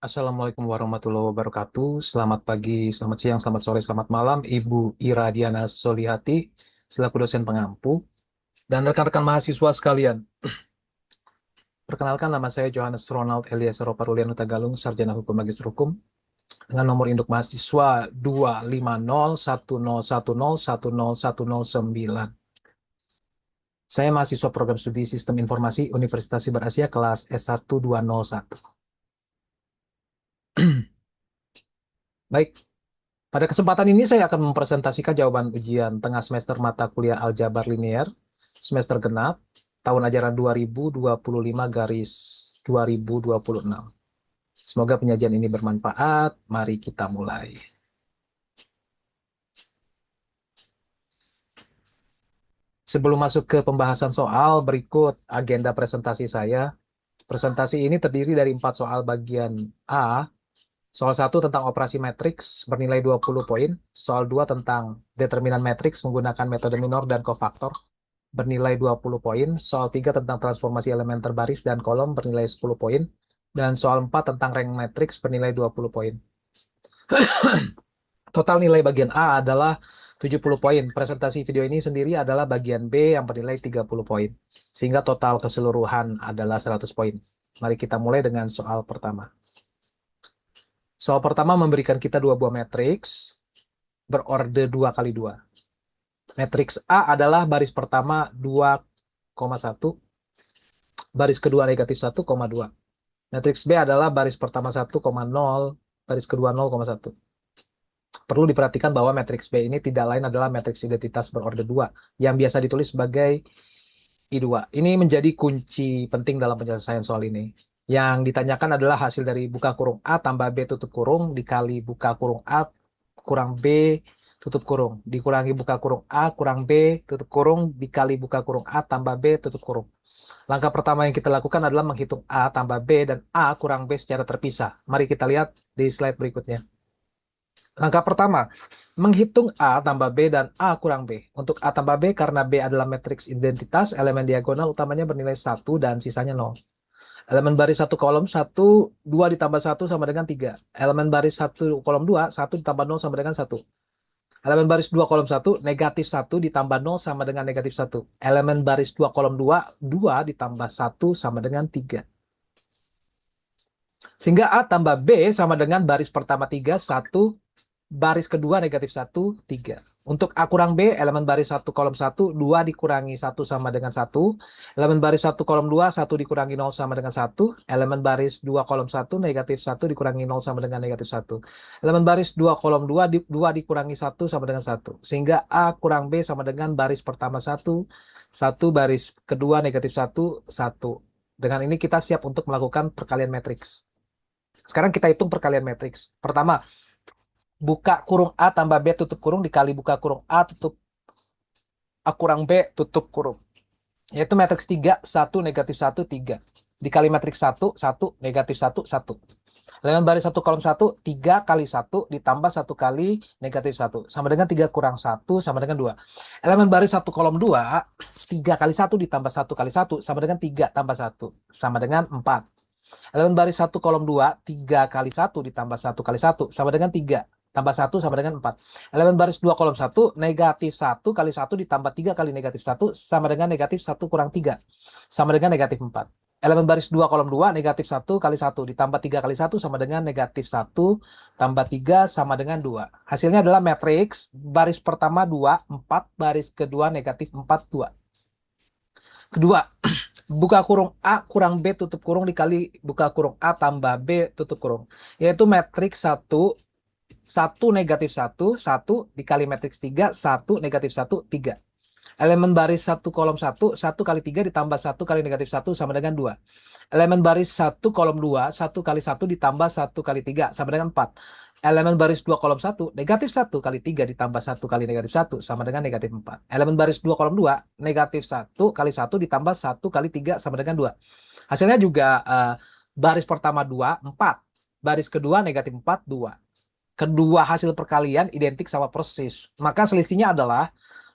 Assalamualaikum warahmatullahi wabarakatuh. Selamat pagi, selamat siang, selamat sore, selamat malam, Ibu Ira Diana Solihati, selaku dosen pengampu, dan rekan-rekan mahasiswa sekalian. Perkenalkan, nama saya Johannes Ronald Elias Roparulian Tagalung, Sarjana Hukum Magister Hukum, dengan nomor induk mahasiswa 25010101009. Saya mahasiswa program studi Sistem Informasi Universitas Siber Asia kelas S1201. Baik, pada kesempatan ini saya akan mempresentasikan jawaban ujian tengah semester mata kuliah Aljabar Linear semester genap tahun ajaran 2025 garis 2026. Semoga penyajian ini bermanfaat. Mari kita mulai. Sebelum masuk ke pembahasan soal, berikut agenda presentasi saya. Presentasi ini terdiri dari 4 soal bagian A. Soal 1 tentang operasi matriks bernilai 20 poin. Soal 2 tentang determinan matriks menggunakan metode minor dan kofaktor bernilai 20 poin. Soal 3 tentang transformasi elemen terbaris dan kolom bernilai 10 poin. Dan soal 4 tentang rank matriks bernilai 20 poin. Total nilai bagian A adalah 70 poin. Presentasi video ini sendiri adalah bagian B yang bernilai 30 poin. Sehingga total keseluruhan adalah 100 poin. Mari kita mulai dengan soal pertama. Soal pertama memberikan kita dua buah matriks berorde 2 kali 2. Matriks A adalah baris pertama 2,1, baris kedua negatif 1,2. Matriks B adalah baris pertama 1,0, baris kedua 0,1. Perlu diperhatikan bahwa matriks B ini tidak lain adalah matriks identitas berorde 2 yang biasa ditulis sebagai I2. Ini menjadi kunci penting dalam penyelesaian soal ini. Yang ditanyakan adalah hasil dari buka kurung A tambah B tutup kurung dikali buka kurung A kurang B tutup kurung dikurangi buka kurung A kurang B tutup kurung dikali buka kurung A tambah B tutup kurung. Langkah pertama yang kita lakukan adalah menghitung A tambah B dan A kurang B secara terpisah. Mari kita lihat di slide berikutnya. Langkah pertama, menghitung A tambah B dan A kurang B. Untuk A tambah B, karena B adalah matriks identitas, elemen diagonal utamanya bernilai 1 dan sisanya 0. Elemen baris 1 kolom 1, 2 ditambah 1 sama dengan 3. Elemen baris 1 kolom 2, 1 ditambah 0 sama dengan 1. Elemen baris 2 kolom 1, negatif 1 ditambah 0 sama dengan negatif 1. Elemen baris 2 kolom 2, 2 ditambah 1 sama dengan 3. Sehingga A tambah B sama dengan baris pertama 3, 1, baris kedua negatif 1, 3. Untuk A kurang B, elemen baris 1 kolom 1, 2 dikurangi 1 sama dengan 1. Elemen baris 1 kolom 2, 1 dikurangi 0 sama dengan 1. Elemen baris 2 kolom 1, negatif 1 dikurangi 0 sama dengan negatif 1. Elemen baris 2 kolom 2, 2 dikurangi 1 sama dengan 1. Sehingga A kurang B sama dengan baris pertama 1, 1 baris kedua negatif 1, 1. Dengan ini kita siap untuk melakukan perkalian matriks. Sekarang kita hitung perkalian matriks. Pertama, buka kurung A tambah B tutup kurung dikali buka kurung A tutup A kurang B tutup kurung. Yaitu matriks 3, 1, negatif 1, 3. Dikali matriks 1, 1, negatif 1, 1. Elemen baris 1 kolom 1, 3 kali 1 ditambah 1 kali negatif 1. Sama dengan 3 kurang 1 sama dengan 2. Elemen baris 1 kolom 2, 3 kali 1 ditambah 1 kali 1 sama dengan 3 tambah 1. Sama dengan 4. Elemen baris 1 kolom 2, 3 kali 1 ditambah 1 kali 1 sama dengan 3. Tambah 1 sama dengan 4. Elemen baris 2 kolom 1, negatif 1 kali 1 ditambah 3 kali negatif 1 sama dengan negatif 1 kurang 3. Sama dengan negatif 4. Elemen baris 2 kolom 2, negatif 1 kali 1 ditambah 3 kali 1 sama dengan negatif 1 tambah 3 sama dengan 2. Hasilnya adalah matriks baris pertama 2, 4, baris kedua negatif 4, 2. Kedua, buka kurung A kurang B tutup kurung dikali buka kurung A tambah B tutup kurung. Yaitu matriks 1, 1 negatif 1, 1 dikali matriks 3, 1 negatif 1, 3. Elemen baris 1 kolom 1, 1 kali 3 ditambah 1 kali negatif 1 sama dengan 2. Elemen baris 1 kolom 2, 1 kali 1 ditambah 1 kali 3 sama dengan 4. Elemen baris 2 kolom 1, negatif 1 kali 3 ditambah 1 kali negatif 1 sama dengan negatif 4. Elemen baris 2 kolom 2, negatif 1 kali 1 ditambah 1 kali 3 sama dengan 2. Hasilnya juga baris pertama 2, 4. Baris kedua negatif 4, 2. Kedua hasil perkalian identik sama persis. Maka selisihnya adalah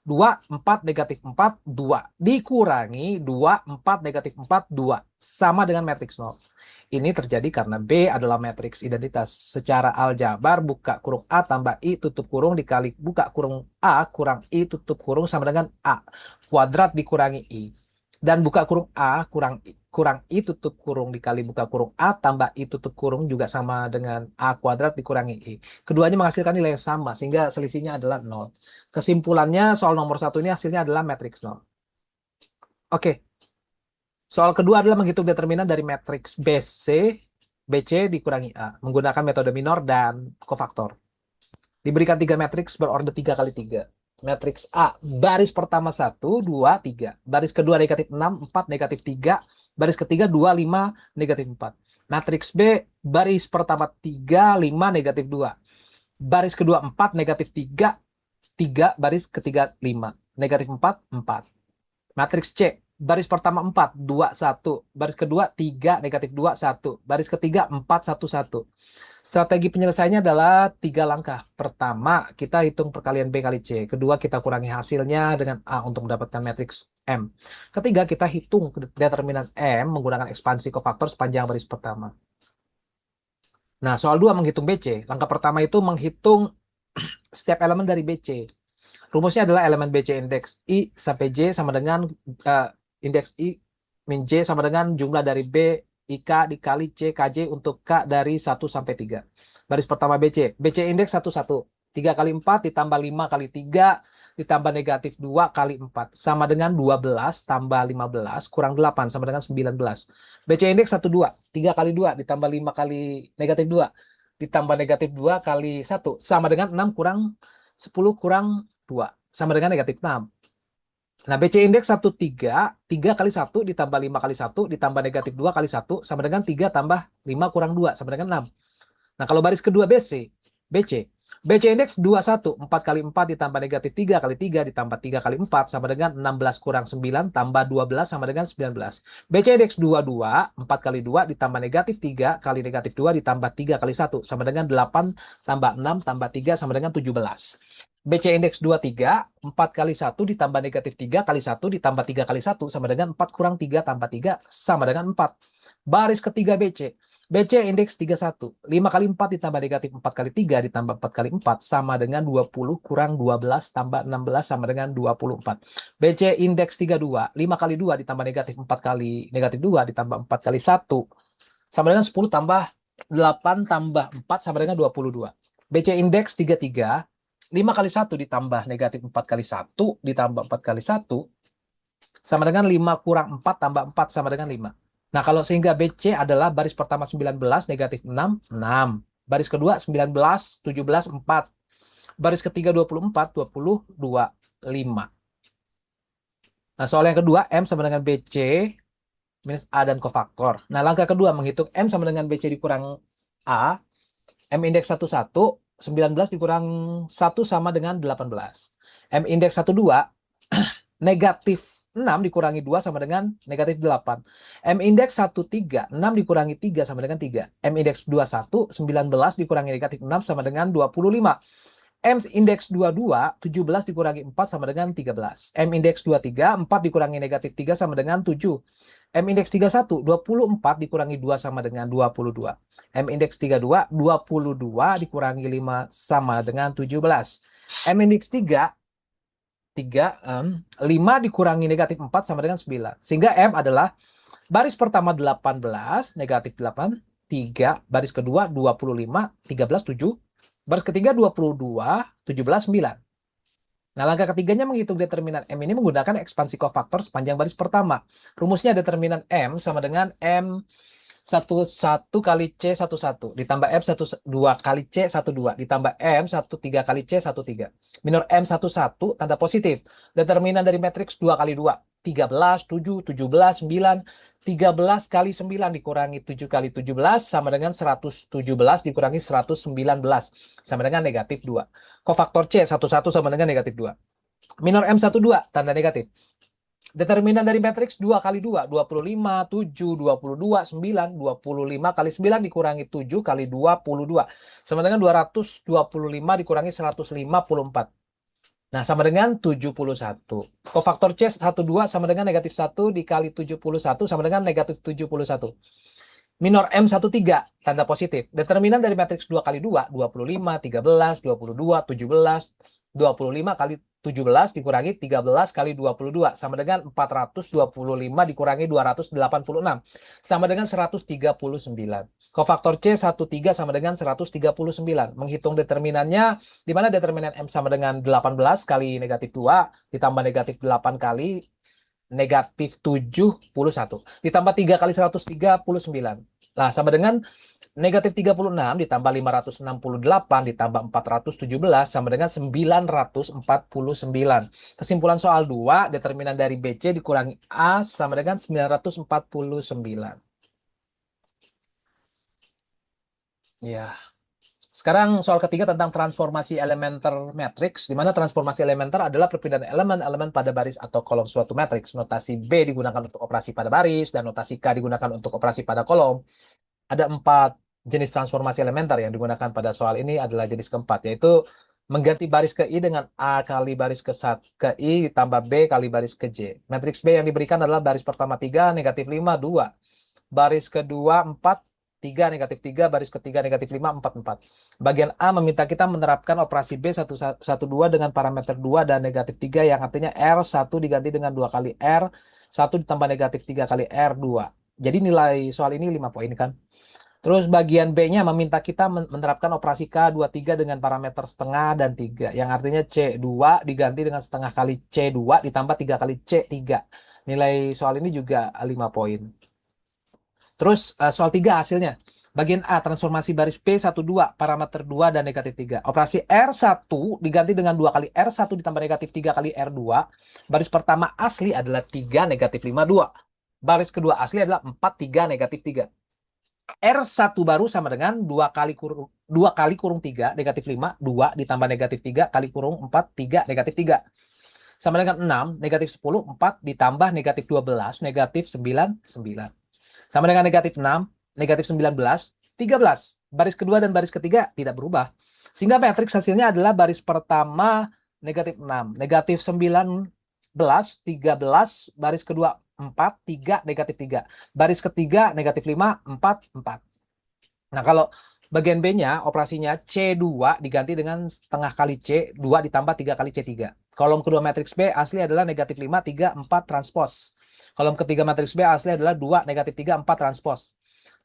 2, 4, negatif 4, 2. Dikurangi 2, 4, negatif 4, 2. Sama dengan matriks 0. Ini terjadi karena B adalah matriks identitas. Secara aljabar, buka kurung A tambah I tutup kurung dikali buka kurung A kurang I tutup kurung sama dengan A kuadrat dikurangi I. Dan buka kurung A kurang I tutup kurung dikali buka kurung A tambah I tutup kurung juga sama dengan A kuadrat dikurangi I. Keduanya menghasilkan nilai yang sama, sehingga selisihnya adalah 0. Kesimpulannya, soal nomor 1 ini hasilnya adalah matriks 0. Oke, soal kedua adalah menghitung determinan dari matriks BC dikurangi A menggunakan metode minor dan kofaktor. Diberikan 3 matriks berorder 3 kali 3. Matriks A, baris pertama 1, 2, 3. Baris kedua negatif 6, 4, negatif 3. Baris ketiga 2, 5, negatif 4. Matriks B, baris pertama 3, 5, negatif 2. Baris kedua 4, negatif 3, 3, baris ketiga 5. Negatif 4, 4. Matriks C, baris pertama 4, 2, 1. Baris kedua 3, negatif 2, 1. Baris ketiga 4, 1, 1. Strategi penyelesaiannya adalah 3 langkah. Pertama, kita hitung perkalian B kali C. Kedua, kita kurangi hasilnya dengan A untuk mendapatkan matriks M. Ketiga, kita hitung determinan M menggunakan ekspansi kofaktor sepanjang baris pertama. Nah, soal 2 menghitung BC. Langkah pertama itu menghitung setiap elemen dari BC. Rumusnya adalah elemen BC indeks I sampai J sama dengan indeks I min J sama dengan jumlah dari B IK dikali C KJ untuk K dari 1 sampai 3. Baris pertama BC. BC indeks 1, 1. 3 kali 4 ditambah 5 kali 3 ditambah negatif 2 kali 4. Sama dengan 12 tambah 15 kurang 8 sama dengan 19. BC indeks 1, 2. 3 kali 2 ditambah 5 kali negatif 2 ditambah negatif 2 kali 1 sama dengan 6 kurang 10 kurang 2 sama dengan negatif 6. Nah, BC indeks 1, 3. 3 kali 1 ditambah 5 kali 1 ditambah negatif 2 kali 1 sama dengan 3 tambah 5 kurang 2 sama dengan 6. Nah, kalau baris kedua BC indeks 2, 1. 4 kali 4 ditambah negatif 3 kali 3 ditambah 3 kali 4 sama dengan 16 kurang 9 tambah 12 sama dengan 19. BC indeks 2, 2. 4 kali 2 ditambah negatif 3 kali negatif 2 ditambah 3 kali 1 sama dengan 8 tambah 6 tambah 3 sama dengan 17. BC indeks 2, 3. 4 kali 1 ditambah negatif 3 kali 1 ditambah 3 kali 1 sama dengan 4 kurang 3 tambah 3 sama dengan 4. Baris ketiga BC indeks 31. 5 kali 4 ditambah negatif 4 kali 3 ditambah 4 kali 4 sama dengan 20 kurang 12 tambah 16 sama dengan 24. BC indeks 32. 5 kali 2 ditambah negatif 4 kali negatif 2 ditambah 4 kali 1 sama dengan 10 tambah 8 tambah 4 sama dengan 22. BC indeks 33. 5 kali 1 ditambah negatif 4 kali 1 ditambah 4 kali 1 sama dengan 5 kurang 4 tambah 4 sama dengan 5. Nah, kalau sehingga BC adalah baris pertama 19, negatif 6, 6. Baris kedua 19, 17, 4. Baris ketiga 24, 22, 5. Nah, soal yang kedua, M sama dengan BC minus A dan kofaktor. Nah, langkah kedua menghitung M sama dengan BC dikurang A. M indeks 1, 1. 19 dikurang 1 sama dengan 18. M indeks 1, 2. Negatif 6 dikurangi 2 sama dengan negatif 8. M indeks 1, 3. 6 dikurangi 3 sama dengan 3. M indeks 21. 19 dikurangi negatif 6 sama dengan 25. M indeks 22. 17 dikurangi 4 sama dengan 13. M indeks 23. 4 dikurangi negatif 3 sama dengan 7. M indeks 31. 24 dikurangi 2 sama dengan 22. M indeks 32. 22 dikurangi 5 sama dengan 17. M indeks 3. 5 dikurangi negatif 4 sama dengan 9. Sehingga M adalah baris pertama 18, negatif 8, 3. Baris kedua 25, 13, 7. Baris ketiga 22, 17, 9. Nah, langkah ketiganya menghitung determinan M ini menggunakan ekspansi kofaktor sepanjang baris pertama. Rumusnya determinan M sama dengan M 1 kali C 1 ditambah M 2 kali C 2 ditambah M 3 kali C 3. Minor M 1 tanda positif. Determinan dari matriks 2 kali 2. 13, 7, 17, 9. 13 kali 9 dikurangi 7 kali 17 sama dengan 117 dikurangi 119 sama dengan negatif 2. Kofaktor C 1 sama dengan negatif 2. Minor M 2 tanda negatif. Determinan dari matriks 2 kali 2, 25, 7, 22, 9, 25 kali 9 dikurangi 7 kali 22. Sama dengan 225 dikurangi 154. Nah, sama dengan 71. Kofaktor C 12 sama dengan negatif 1 dikali 71 sama dengan negatif 71. minor M13, tanda positif. Determinan dari matriks 2 kali 2, 25, 13, 22, 17, 25 kali 17 dikurangi 13 kali 22, sama dengan 425 dikurangi 286, sama dengan 139. Kofaktor C 13 sama dengan 139. Menghitung determinannya, di mana determinan M sama dengan 18 kali negatif 2, ditambah negatif 8 kali negatif 71 ditambah 3 kali 139. Nah, sama dengan negatif 36 ditambah 568 ditambah 417 sama dengan 949. Kesimpulan soal 2, determinan dari BC dikurangi A sama dengan 949. Ya. Sekarang soal ketiga tentang transformasi elementer matriks, di mana transformasi elementer adalah perpindahan elemen-elemen pada baris atau kolom suatu matriks. Notasi B digunakan untuk operasi pada baris, dan notasi K digunakan untuk operasi pada kolom. Ada 4 jenis transformasi elementer yang digunakan pada soal ini adalah jenis keempat, yaitu mengganti baris ke I dengan A kali baris ke I ditambah B kali baris ke J. Matriks B yang diberikan adalah baris pertama 3, negatif 5, 2. Baris kedua 4, 3, negatif 3, baris ketiga negatif 5, 4, 4. Bagian A meminta kita menerapkan operasi B 1, 2 dengan parameter 2 dan negatif 3, yang artinya R1 diganti dengan 2 kali R1 ditambah negatif 3 kali R2. Jadi nilai soal ini 5 poin kan. Terus bagian B-nya meminta kita menerapkan operasi K23 dengan parameter setengah dan 3, yang artinya C2 diganti dengan setengah kali C2 ditambah 3 kali C3. Nilai soal ini juga 5 poin. Terus soal 3 hasilnya. Bagian A, transformasi baris P12, parameter 2 dan negatif 3. Operasi R1 diganti dengan 2 kali R1 ditambah negatif 3 kali R2. Baris pertama asli adalah 3, negatif 5, 2. Baris kedua asli adalah 4, 3, negatif 3. R1 baru sama dengan 2 kali kurung 3, negatif 5, 2 ditambah negatif 3 kali kurung 4, 3, negatif 3. Sama dengan 6, negatif 10, 4 ditambah negatif 12, negatif 9, 9. Sama dengan negatif 6, negatif 19, 13. Baris kedua dan baris ketiga tidak berubah. Sehingga matriks hasilnya adalah baris pertama negatif 6, negatif 19, 13, baris kedua 4, 3, negatif 3. Baris ketiga negatif 5, 4, 4. Nah, kalau bagian B-nya, operasinya C2 diganti dengan setengah kali C2 ditambah 3 kali C3. Kolom kedua matriks B asli adalah negatif 5, 3, 4 transpos. Kolom ketiga matriks B asli adalah 2, negatif 3, 4 transpos.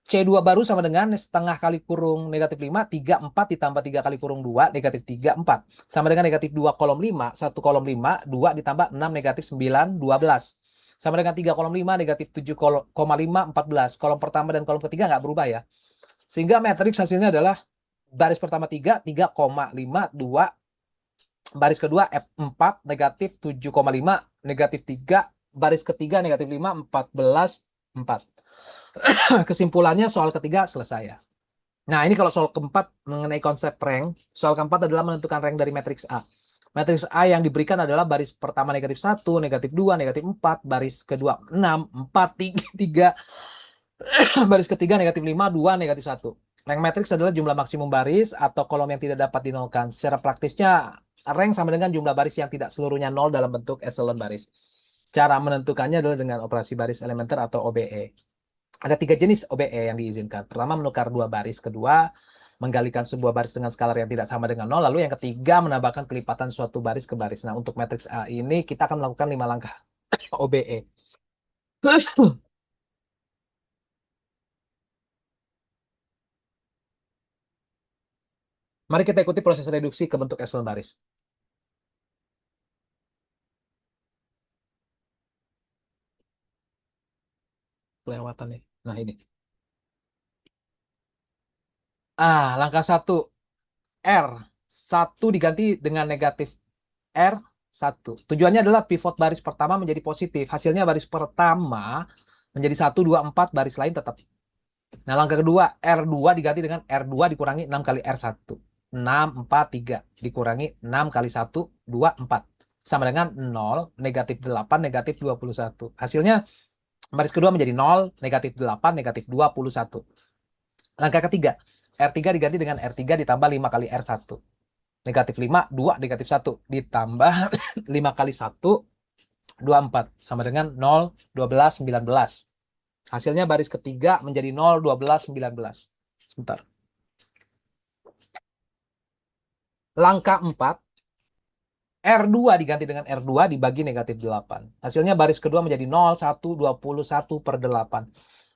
C2 baru sama dengan setengah kali kurung negatif 5, 3, 4 ditambah 3 kali kurung 2, negatif 3, 4. Sama dengan negatif 2 kolom 5, 1 kolom 5, 2 ditambah 6, negatif 9, 12. Sama dengan 3 kolom 5, negatif 7,5, 14. Kolom pertama dan kolom ketiga nggak berubah ya. Sehingga matriks hasilnya adalah baris pertama 3, 3,5, 2. Baris kedua F4, negatif 7,5, negatif 3. Baris ketiga negatif 5, 14, 4. Kesimpulannya soal ketiga selesai ya. Nah, ini kalau soal keempat mengenai konsep rank. Soal keempat adalah menentukan rank dari matriks A. Matriks A yang diberikan adalah baris pertama negatif 1, negatif 2, negatif 4, baris kedua 6, 4, 3, baris ketiga negatif 5, 2, negatif 1. Rank matriks adalah jumlah maksimum baris atau kolom yang tidak dapat dinolkan. Secara praktisnya, rank sama dengan jumlah baris yang tidak seluruhnya nol dalam bentuk echelon baris. Cara menentukannya adalah dengan operasi baris elementer atau OBE. Ada 3 jenis OBE yang diizinkan. Pertama, menukar 2 baris. Kedua, menggalikan sebuah baris dengan skalar yang tidak sama dengan 0. Lalu yang ketiga, menambahkan kelipatan suatu baris ke baris. Nah, untuk matriks A ini kita akan melakukan 5 langkah OBE. Mari kita ikuti proses reduksi ke bentuk echelon baris. Kelewatan nih. Nah, ini. Langkah 1. R. 1 diganti dengan negatif R1. Tujuannya adalah pivot baris pertama menjadi positif. Hasilnya baris pertama menjadi 1, 2, 4. Baris lain tetap. Nah, langkah kedua, R2 diganti dengan R2 dikurangi 6 kali R1. 6, 4, 3. Dikurangi 6 kali 1, 2, 4. Sama dengan 0, negatif 8, negatif 21. Hasilnya baris kedua menjadi 0, negatif 8, negatif 21. Langkah ketiga, R3 diganti dengan R3 ditambah 5 kali R1. Negatif 5, 2, negatif 1. Ditambah 5 kali 1, 24. Sama dengan 0, 12, 19. Hasilnya baris ketiga menjadi 0, 12, 19. Sebentar. Langkah 4, R2 diganti dengan R2 dibagi negatif 8. Hasilnya baris kedua menjadi 0, 1, 21 per 8.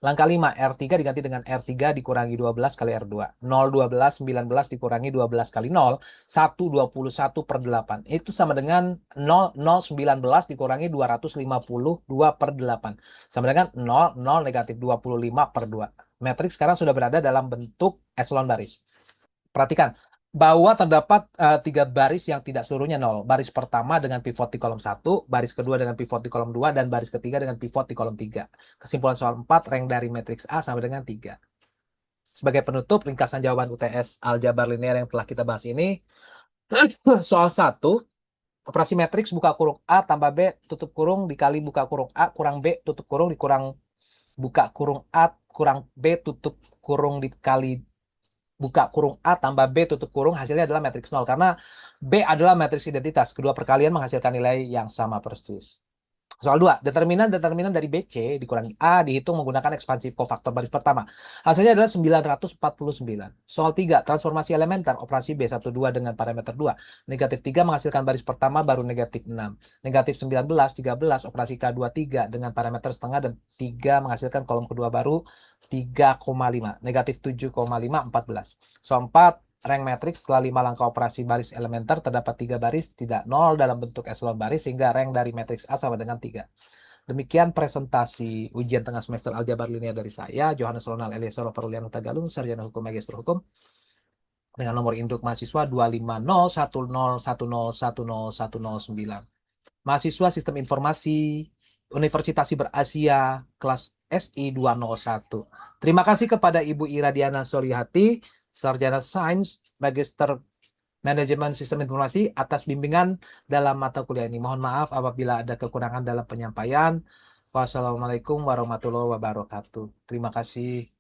Langkah 5, R3 diganti dengan R3 dikurangi 12 kali R2. 0, 12, 19 dikurangi 12 kali 0, 1, 21 per 8. Itu sama dengan 0, 0, 19 dikurangi 252 per 8. Sama dengan 0, 0, negatif 25 per 2. Matriks sekarang sudah berada dalam bentuk eselon baris. Perhatikan, bahwa terdapat 3 baris yang tidak seluruhnya 0. Baris pertama dengan pivot di kolom 1, baris kedua dengan pivot di kolom 2, dan baris ketiga dengan pivot di kolom 3. Kesimpulan soal 4, rank dari matriks A sama dengan 3. Sebagai penutup, ringkasan jawaban UTS aljabar linear yang telah kita bahas ini, soal 1, operasi matriks buka kurung A tambah B tutup kurung dikali buka kurung A kurang B tutup kurung dikurang buka kurung A kurang B tutup kurung dikali buka kurung A tambah B tutup kurung, hasilnya adalah matriks 0. Karena B adalah matriks identitas. Kedua perkalian menghasilkan nilai yang sama persis. Soal 2, determinan dari BC dikurangi A dihitung menggunakan ekspansi kofaktor baris pertama. Hasilnya adalah 949. Soal 3, transformasi elementer operasi B12 dengan parameter 2. Negatif 3 menghasilkan baris pertama baru negatif 6. Negatif 19, 13 operasi K23 dengan parameter setengah dan 3 menghasilkan kolom kedua baru 3,5. Negatif 7,5, 14. Soal 4, rank matriks setelah 5 langkah operasi baris elementer terdapat 3 baris tidak 0 dalam bentuk eselon baris sehingga rank dari matriks A sama dengan 3. Demikian presentasi ujian tengah semester aljabar linear dari saya, Johannes Ronald Eliasoro Perulian Galung, Sarjana Hukum Magister Hukum, dengan nomor induk mahasiswa 2501010101009. Mahasiswa Sistem Informasi Universitas Siber Asia kelas SI 201. Terima kasih kepada Ibu Iradiana Solihati, Sarjana Sains, Magister Manajemen Sistem Informasi atas bimbingan dalam mata kuliah ini. Mohon maaf apabila ada kekurangan dalam penyampaian. Wassalamualaikum warahmatullahi wabarakatuh. Terima kasih.